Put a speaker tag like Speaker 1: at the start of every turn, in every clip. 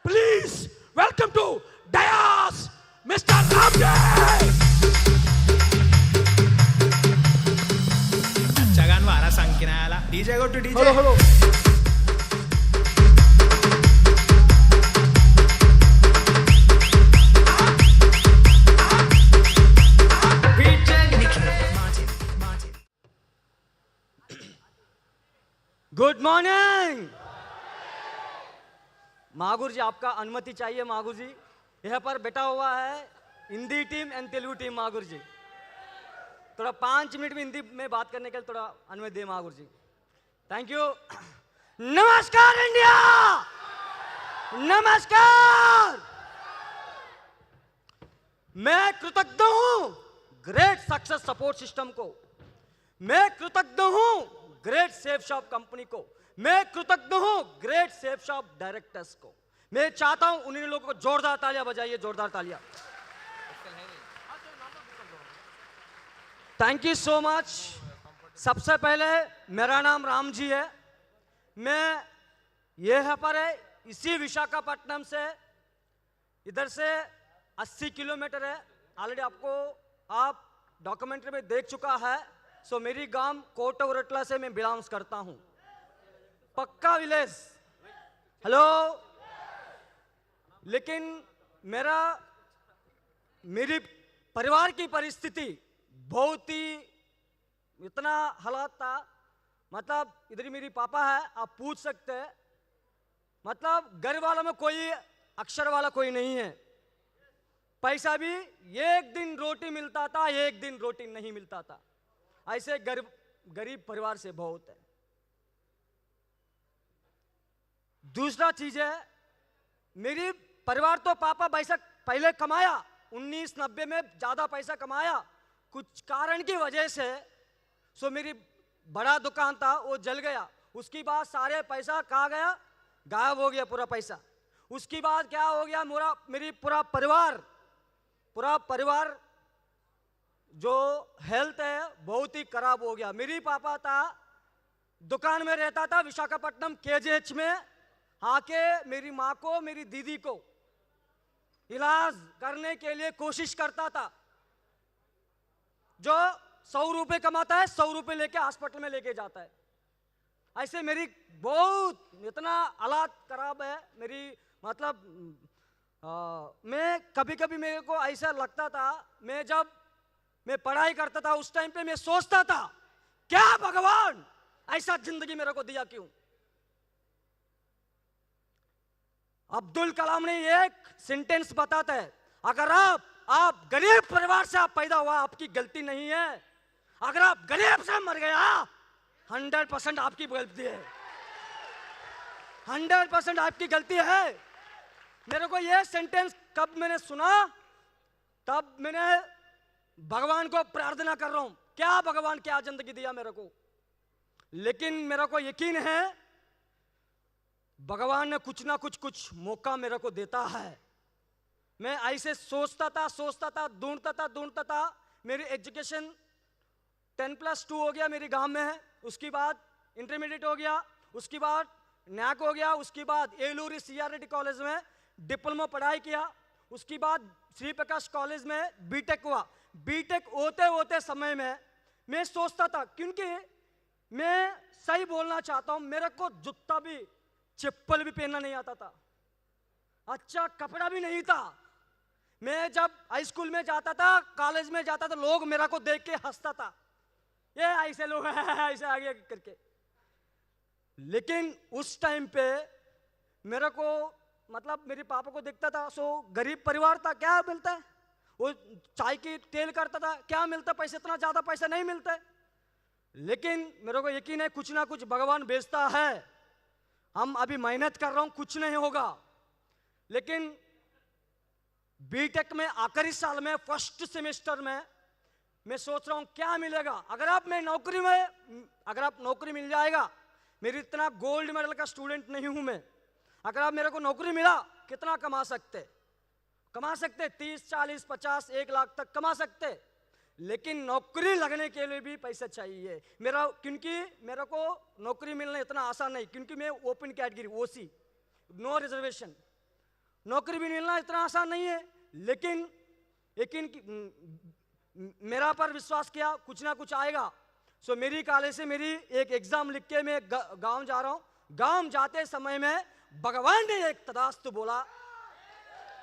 Speaker 1: Please welcome to Dayas, Mr. Ramjay.
Speaker 2: Chagan wara sankinala. DJ go to DJ.
Speaker 1: Hello. Good morning मागुर जी, आपका अनुमति चाहिए। मागुर जी यहाँ पर बैठा हुआ है Hindi team and Telugu team. मागुर जी थोड़ा 5 मिनट में हिंदी में बात करने के लिए थोड़ा अनुमति दे मागुर जी। Thank you. नमस्कार इंडिया, नमस्कार। मैं कृतज्ञ हूं ग्रेट सक्सेस सपोर्ट सिस्टम को, मैं कृतज्ञ हूं ग्रेट सेफ शॉप कंपनी को, मैं कृतज्ञ हूं ग्रेट सेफ शॉप डायरेक्टर्स को। मैं चाहता हूं उन्हीं लोगों को जोरदार तालियां बजाइए, जोरदार तालियां। Thank you so much. सबसे पहले मेरा नाम राम जी है, मैं यहाँ पर है इसी विशाखापट्टनम से, इधर से 80 किलोमीटर है। ऑलरेडी आपको आप डॉक्यूमेंट्री में देख चुका है। सो मेरी गांव कोटवरटला से मैं बिलोंग्स करता हूं, पक्का विलेज। हेलो। लेकिन मेरी परिवार की परिस्थिति बहुत ही इतना हालात था, मतलब इधर मेरी पापा है, आप पूछ सकते हैं, मतलब घर वालों में कोई अक्षर वाला कोई नहीं है। पैसा भी एक दिन रोटी मिलता था, एक दिन रोटी नहीं मिलता था। ऐसे गरीब परिवार से बहुत है। दूसरा चीज है, मेरी परिवार तो पापा पैसा पहले कमाया, 1990 में ज्यादा पैसा कमाया, कुछ कारण की वजह से। सो मेरी बड़ा दुकान था वो जल गया। उसके बाद सारे पैसा कहाँ गया, गायब हो गया पूरा पैसा। उसके बाद क्या हो गया, मेरी पूरा परिवार जो हेल्थ है बहुत ही खराब हो गया। मेरी पापा था दुकान में रहता था विशाखापट्टनम केजीएच में, आके मेरी माँ को मेरी दीदी को इलाज करने के लिए कोशिश करता था। जो 100 रुपए कमाता है 100 रुपए लेके हॉस्पिटल में लेके जाता है। ऐसे मेरी बहुत इतना हालात खराब है मेरी, मतलब मैं कभी कभी मेरे को ऐसा लगता था, जब मैं पढ़ाई करता था उस टाइम पे मैं सोचता था, क्या भगवान ऐसा जिंदगी मेरे को दिया क्यों। अब्दुल कलाम ने एक सेंटेंस बताता है, अगर आप गरीब परिवार से आप पैदा हुआ आपकी गलती नहीं है, अगर आप गरीब से मर गया 100% आपकी गलती है, 100% आपकी गलती है। मेरे को ये सेंटेंस कब मैंने सुना, तब मैंने भगवान को प्रार्थना कर रहा हूं, क्या भगवान क्या जिंदगी दिया मेरे को। लेकिन मेरे को यकीन है भगवान ने कुछ ना कुछ मौका मेरे को देता है। मैं ऐसे सोचता था, ढूंढता था। मेरी एजुकेशन 10+2 हो गया मेरे गांव में है, उसके बाद इंटरमीडिएट हो गया, उसके बाद नैक हो गया, उसके बाद एलूरी सीआरडी कॉलेज में डिप्लोमा पढ़ाई किया, उसके बाद श्री प्रकाश कॉलेज में बीटेक हुआ। बीटेक होते समय में मैं सोचता था, क्योंकि मैं सही बोलना चाहता हूं, मेरे को जूता भी चप्पल भी पहनना नहीं आता था, अच्छा कपड़ा भी नहीं था। मैं जब हाई स्कूल में जाता था, कॉलेज में जाता था, लोग मेरा को देख के हंसता था, ये ऐसे लोग ऐसे आगे करके। लेकिन उस टाइम पे मेरे को, मतलब मेरे पापा को देखता था, सो गरीब परिवार था, क्या मिलता है, वो चाय की तेल करता था, क्या मिलता पैसा, इतना ज्यादा पैसा नहीं मिलता है। लेकिन मेरे को यकीन है कुछ ना कुछ भगवान भेजता है। हम अभी मेहनत कर रहा हूं, कुछ नहीं होगा। लेकिन बीटेक में आखिरी साल में फर्स्ट सेमेस्टर में मैं सोच रहा हूं क्या मिलेगा। अगर आप नौकरी मिल जाएगा, मेरी इतना गोल्ड मेडल का स्टूडेंट नहीं हूं मैं, अगर आप मेरे को नौकरी मिला, कितना कमा सकते 30, 40, 50, 1 लाख तक कमा सकते। लेकिन नौकरी लगने के लिए भी पैसा चाहिए क्योंकि मेरे को नौकरी मिलना इतना आसान नहीं, क्योंकि मैं ओपन कैटेगरी ओसी, नो रिजर्वेशन। नौकरी भी मिलना इतना आसान नहीं है, लेकिन मेरा पर विश्वास किया कुछ ना कुछ आएगा। सो मेरी कॉलेज से मेरी एक एग्जाम लिख के मैं गांव जा रहा हूँ। गांव जाते समय में भगवान ने एक तथास्तु बोला,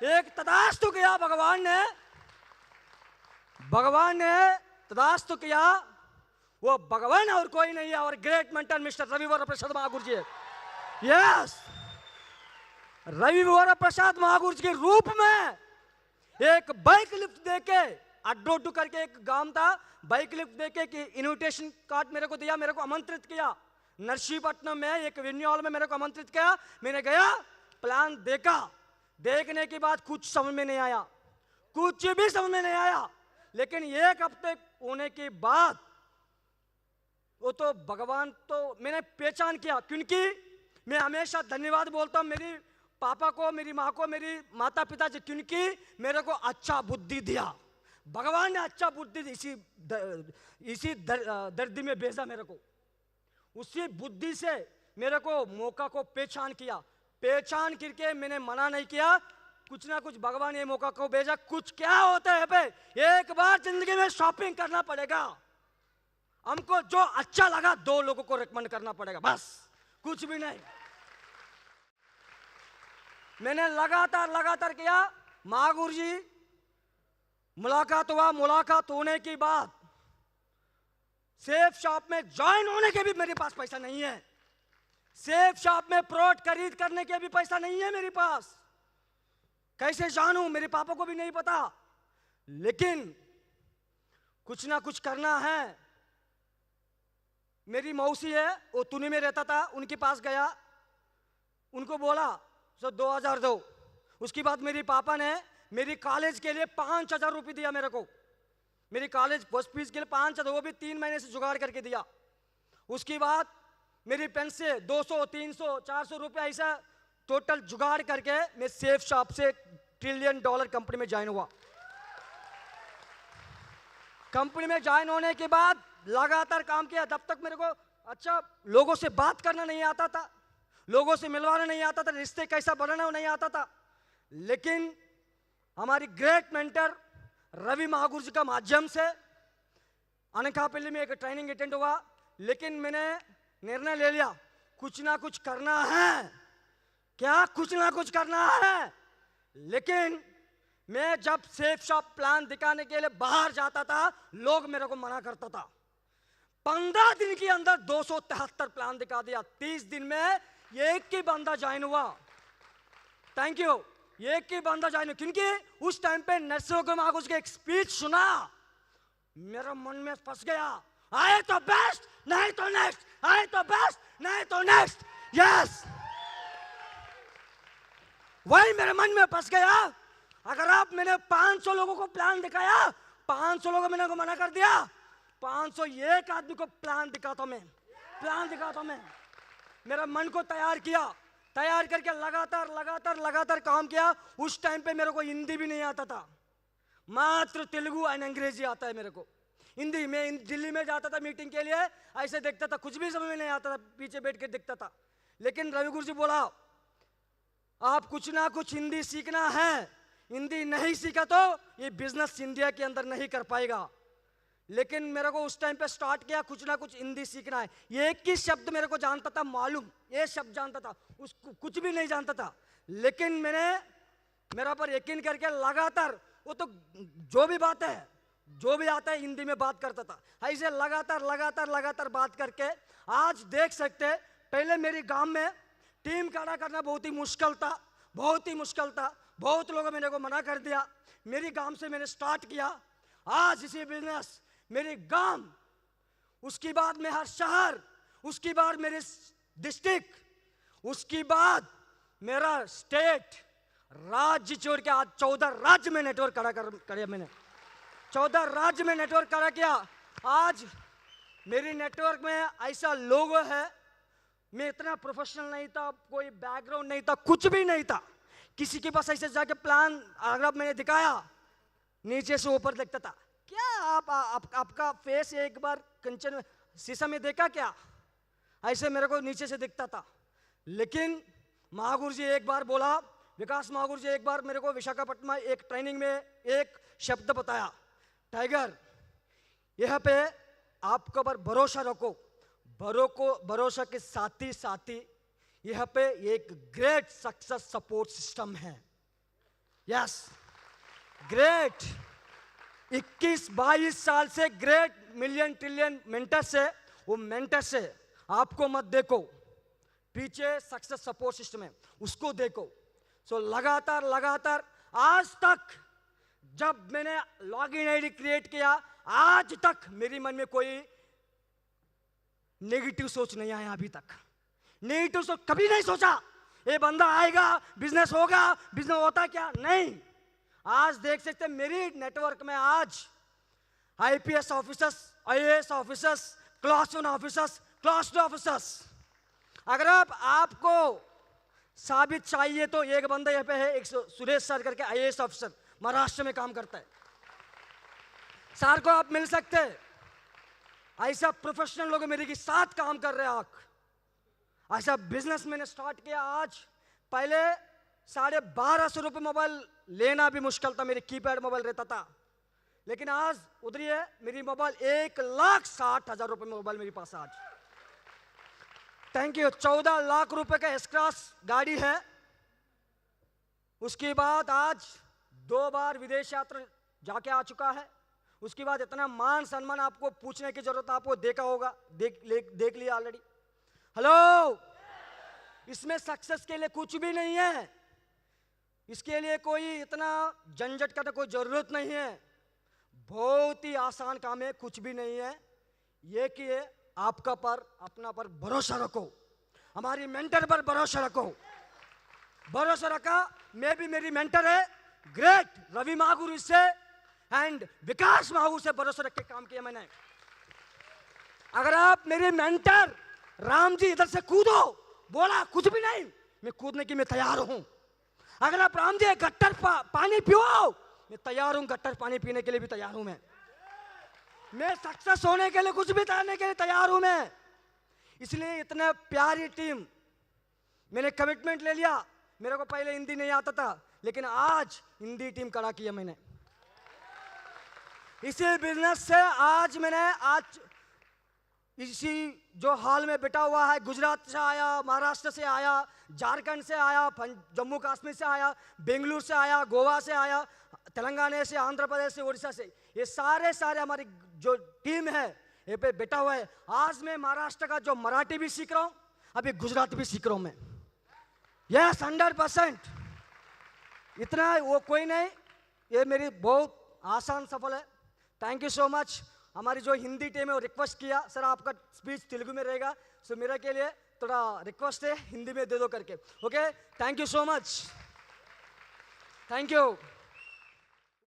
Speaker 1: एक तथास्तु किया भगवान ने तथास्तु किया। वो भगवान और कोई नहीं है, और great mentor mister Ravi Varaprasad Mahaguru ji. Yes, Ravi Varaprasad Mahaguru ji के रूप में एक बाइक लिफ्ट देके, अड्डोटू करके एक गांव था, बाइक लिफ्ट देके कि इनविटेशन कार्ड मेरे को दिया, मेरे को आमंत्रित किया। नरसीपट्टनम में एक वेन्यू हॉल में मेरे को आमंत्रित किया। मैंने गया, प्लान देखा। देखने के बाद कुछ समझ में नहीं आया, कुछ भी समझ में नहीं आया। लेकिन एक हफ्ते होने के बाद वो तो भगवान तो मैंने पहचान किया, क्योंकि मैं हमेशा धन्यवाद बोलता हूँ मेरी पापा को, मेरी माँ को, मेरी माता पिता जी, क्योंकि मेरे को अच्छा बुद्धि दिया। भगवान ने अच्छा बुद्धि इसी दर्द में भेजा मेरे को। उसी बुद्धि से मेरे को मौका को पहचान किया। पहचान करके मैंने मना नहीं किया, कुछ ना कुछ भगवान ये मौका को भेजा। कुछ क्या होता है बे, एक बार जिंदगी में शॉपिंग करना पड़ेगा। हमको जो अच्छा लगा 2 लोगों को रिकमेंड करना पड़ेगा, बस, कुछ भी नहीं। मैंने लगातार किया। महागुरु जी मुलाकात हुआ। मुलाकात होने के बाद सेफ शॉप में ज्वाइन होने के भी मेरे पास पैसा नहीं है। सेफ शॉप में प्रोडक्ट खरीद करने के भी पैसा नहीं है मेरे पास। कैसे जानूं, मेरे पापा को भी नहीं पता। लेकिन कुछ ना कुछ करना है। मेरी मौसी है, वो तुनी में रहता था, उनके पास गया, उनको बोला सो 2000 दो। उसके बाद मेरे पापा ने मेरी कॉलेज के लिए 5000 रुपये दिया मेरे को। मेरी कॉलेज फर्स्ट फीस के लिए 5000, वो भी 3 महीने से जुगाड़ करके दिया। उसके बाद मेरी पेन से 200, 300, 400 रुपया ऐसा टोटल जुगाड़ करके मैं सेफ शॉप से $1 ट्रिलियन कंपनी में ज्वाइन हुआ। कंपनी में ज्वाइन होने के बाद लगातार काम किया। तब तक मेरे को अच्छा लोगों से बात करना नहीं आता था, लोगों से मिलवाना नहीं आता था, रिश्ते कैसा बनाना नहीं आता था। लेकिन हमारी ग्रेट मेंटर रवि महागुरु जी का माध्यम से अनकापल्ली में एक ट्रेनिंग अटेंड हुआ। लेकिन मैंने निर्णय ले लिया, कुछ ना कुछ करना है। क्या कुछ ना कुछ करना है। लेकिन मैं जब सेफ शॉप प्लान दिखाने के लिए बाहर जाता था, लोग मेरे को मना करता था। 15 दिन के अंदर 273 प्लान दिखा दिया। 30 दिन में एक ही बंदा ज्वाइन हुआ। थैंक यू, एक ही बंदा ज्वाइन, क्योंकि उस टाइम पे नरसिंह महागुरु के एक स्पीच सुना, मेरा मन में फंस गया। आए तो बेस्ट, नहीं तो नेक्स्ट, आए तो बेस्ट, नहीं तो नेक्स्ट। यस, वही मेरे मन में फंस गया। अगर आप मैंने 500 लोगों को प्लान दिखाया, 500 लोगों मैंने को मना कर दिया, 501 आदमी को प्लान दिखाता मैं। मेरा मन को तैयार किया, तैयार करके लगातार काम किया। उस टाइम पे मेरे को हिंदी भी नहीं आता था, मात्र तेलुगु एंड अंग्रेजी आता है मेरे को। हिंदी में दिल्ली में जाता था मीटिंग के लिए, ऐसे देखता था, कुछ भी समझ में नहीं आता था, पीछे बैठ के देखता था। लेकिन रवि गुरु जी बोला, आप कुछ ना कुछ हिंदी सीखना है। हिंदी नहीं सीखा तो ये बिजनेस इंडिया के अंदर नहीं कर पाएगा। लेकिन मेरे को उस टाइम पे स्टार्ट किया, कुछ ना कुछ हिंदी सीखना है। ये एक ही शब्द मेरे को जानता था, मालूम, ये शब्द जानता था, उसको कुछ भी नहीं जानता था। लेकिन मैंने मेरा पर यकीन करके लगातार, वो तो जो भी बात है, जो भी आता है हिंदी में बात करता था। ऐसे लगातार बात करके आज देख सकते, पहले मेरे गांव में टीम खड़ा करना बहुत ही मुश्किल था। बहुत लोगों ने मेरे को मना कर दिया। मेरी गांव से मैंने स्टार्ट किया। आज इसी बिजनेस मेरे गांव, उसके बाद में हर शहर, उसके बाद मेरे डिस्ट्रिक्ट, उसके बाद मेरा स्टेट, राज्य छोड़ के आज 14 राज्य में नेटवर्क खड़ा कर मैंने 14 राज्य में नेटवर्क खड़ा किया। आज मेरी नेटवर्क में ऐसा लोग है, मैं इतना प्रोफेशनल नहीं था, कोई बैकग्राउंड नहीं था, कुछ भी नहीं था। किसी के पास ऐसे जाके प्लान अगर मैंने दिखाया, नीचे से ऊपर देखता था, क्या आपका फेस एक बार कंचन शीशा में देखा क्या, ऐसे मेरे को नीचे से दिखता था। लेकिन महागुरु जी एक बार बोला, विकास मागुर जी एक बार मेरे को विशाखापट्टनम में एक ट्रेनिंग में एक शब्द बताया, टाइगर, यह पे आपको पर भरोसा रखो, भरोसा के साथ ही यह पे एक ग्रेट सक्सेस सपोर्ट सिस्टम है। यस, ग्रेट 21-22 साल से ग्रेट मिलियन ट्रिलियन मेंटर से, वो मेंटर से आपको मत देखो, पीछे सक्सेस सपोर्ट सिस्टम है उसको देखो। सो लगातार आज तक जब मैंने लॉगिन आईडी क्रिएट किया, आज तक मेरे मन में कोई नेगेटिव सोच नहीं आया। अभी तक नेगेटिव सोच कभी नहीं सोचा, ये बंदा आएगा बिजनेस होगा, बिजनेस होता क्या, नहीं। आज देख सकते हैं मेरी नेटवर्क में आज IPS officers, IAS officers, class 1 officers, class 2 officers. अगर आपको साबित चाहिए तो एक बंदा यहाँ पे है, एक सुरेश सर करके आईएएस ऑफिसर, महाराष्ट्र में काम करता है, सर को आप मिल सकते हैं। ऐसा प्रोफेशनल लोग मेरे के साथ काम कर रहे हैं। ऐसा बिजनेस मैंने स्टार्ट किया आज, पहले 1250 रुपये मोबाइल लेना भी मुश्किल था, मेरे कीपैड मोबाइल रहता था, लेकिन आज उधर है मेरी मोबाइल 1,60,000 रुपये मोबाइल मेरे पास आज। Thank you. 14 लाख रुपए का एस-क्लास गाड़ी है। उसके बाद आज 2 बार विदेश यात्रा जाके आ चुका है। उसके बाद इतना मान सम्मान आपको पूछने की जरूरत, आपको देखा होगा, देख लिया ऑलरेडी। हेलो, इसमें सक्सेस के लिए कुछ भी नहीं है, इसके लिए कोई इतना झंझट का तो कोई जरूरत नहीं है, बहुत ही आसान काम है, कुछ भी नहीं है। ये कि आपका पर अपना पर भरोसा रखो, हमारी मेंटर पर भरोसा रखो। भरोसा रखा, मैं भी, मेरी मेंटर है ग्रेट रवि मागुर से एंड विकास मागुर से भरोसा रख के काम किया मैंने। अगर आप मेरे मेंटर राम जी इधर से कूदो, बोला कुछ भी नहीं, मैं कूदने की मैं तैयार हूं। अगर आप राम जी गट्टर पानी पियो, मैं तैयार हूं, गट्टर पानी पीने के लिए भी तैयार हूं मैं सक्सेस होने के लिए कुछ भी करने के लिए तैयार हूं मैं। इसलिए इतने प्यारी टीम, मैंने कमिटमेंट ले लिया। मेरे को पहले हिंदी नहीं आता था, लेकिन आज हिंदी टीम खड़ा किया मैंने। इसी बिजनेस से आज इसी जो हाल में बैठा हुआ है, गुजरात से आया, महाराष्ट्र से आया, झारखंड से आया, जम्मू कश्मीर से आया, बेंगलुरु से आया, गोवा से आया, तेलंगाना से, आंध्र प्रदेश से, उड़ीसा से, ये सारे हमारी जो टीम है ये पे बैठा हुआ है। आज मैं महाराष्ट्र का जो मराठी भी सीख रहा हूँ, अभी गुजराती भी सीख रहा हूँ मैं। यस, 100%। इतना वो कोई नहीं, ये मेरी बहुत आसान सफल है। Thank you so much. हमारी जो हिंदी टीम है वो रिक्वेस्ट किया, सर आपका स्पीच तेलुगु में रहेगा, सो मेरे के लिए थोड़ा रिक्वेस्ट है हिंदी में दे दो करके। Okay, thank you so much, thank you.